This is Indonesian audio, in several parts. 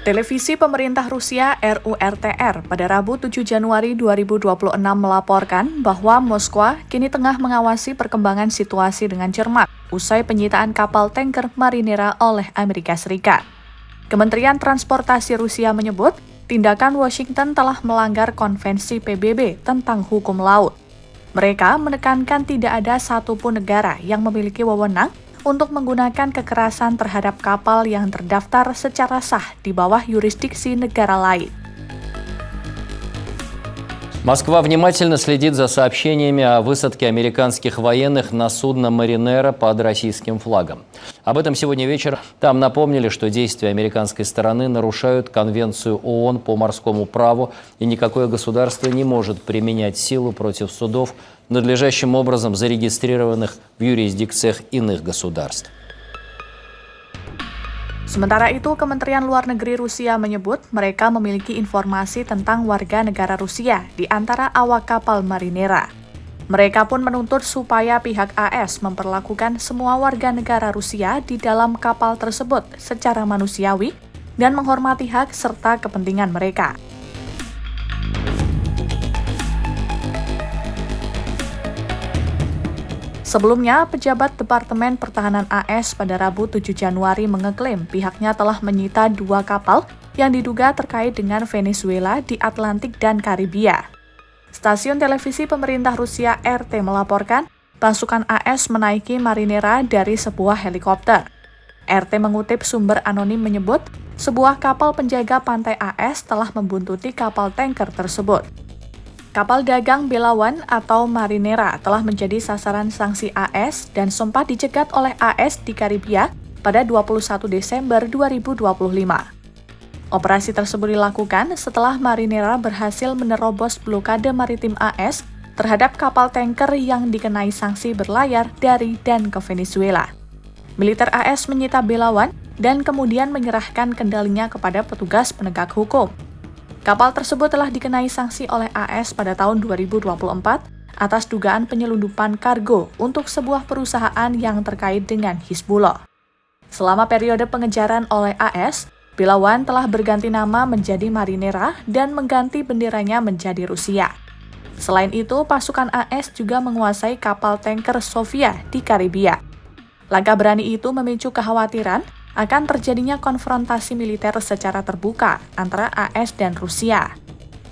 Televisi pemerintah Rusia RURTR pada Rabu 7 Januari 2026 melaporkan bahwa Moskwa kini tengah mengawasi perkembangan situasi dengan cermat usai penyitaan kapal tanker Marinera oleh Amerika Serikat. Kementerian Transportasi Rusia menyebut tindakan Washington telah melanggar konvensi PBB tentang hukum laut. Mereka menekankan tidak ada satupun negara yang memiliki wewenang untuk menggunakan kekerasan terhadap kapal yang terdaftar secara sah di bawah yurisdiksi negara lain. Москва внимательно следит за сообщениями о высадке американских военных на судно «Маринера» под российским флагом. Об этом сегодня вечером там напомнили, что действия американской стороны нарушают Конвенцию ООН по морскому праву, и никакое государство не может применять силу против судов, надлежащим образом зарегистрированных в юрисдикциях иных государств. Sementara itu, Kementerian Luar Negeri Rusia menyebut mereka memiliki informasi tentang warga negara Rusia di antara awak kapal Marinera. Mereka pun menuntut supaya pihak AS memperlakukan semua warga negara Rusia di dalam kapal tersebut secara manusiawi dan menghormati hak serta kepentingan mereka. Sebelumnya, pejabat Departemen Pertahanan AS pada Rabu 7 Januari mengeklaim pihaknya telah menyita 2 kapal yang diduga terkait dengan Venezuela di Atlantik dan Karibia. Stasiun televisi pemerintah Rusia RT melaporkan pasukan AS menaiki Marinera dari sebuah helikopter. RT mengutip sumber anonim menyebut sebuah kapal penjaga pantai AS telah membuntuti kapal tanker tersebut. Kapal dagang Belawan atau Marinera telah menjadi sasaran sanksi AS dan sempat dicegat oleh AS di Karibia pada 21 Desember 2025. Operasi tersebut dilakukan setelah Marinera berhasil menerobos blokade maritim AS terhadap kapal tanker yang dikenai sanksi berlayar dari dan ke Venezuela. Militer AS menyita Belawan dan kemudian menyerahkan kendalinya kepada petugas penegak hukum. Kapal tersebut telah dikenai sanksi oleh AS pada tahun 2024 atas dugaan penyelundupan kargo untuk sebuah perusahaan yang terkait dengan Hizbullah. Selama periode pengejaran oleh AS, Belawan telah berganti nama menjadi Marinera dan mengganti benderanya menjadi Rusia. Selain itu, pasukan AS juga menguasai kapal tanker Sofia di Karibia. Langkah berani itu memicu kekhawatiran akan terjadinya konfrontasi militer secara terbuka antara AS dan Rusia.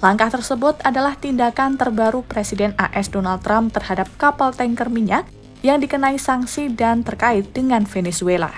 Langkah tersebut adalah tindakan terbaru Presiden AS Donald Trump terhadap kapal tanker minyak yang dikenai sanksi dan terkait dengan Venezuela.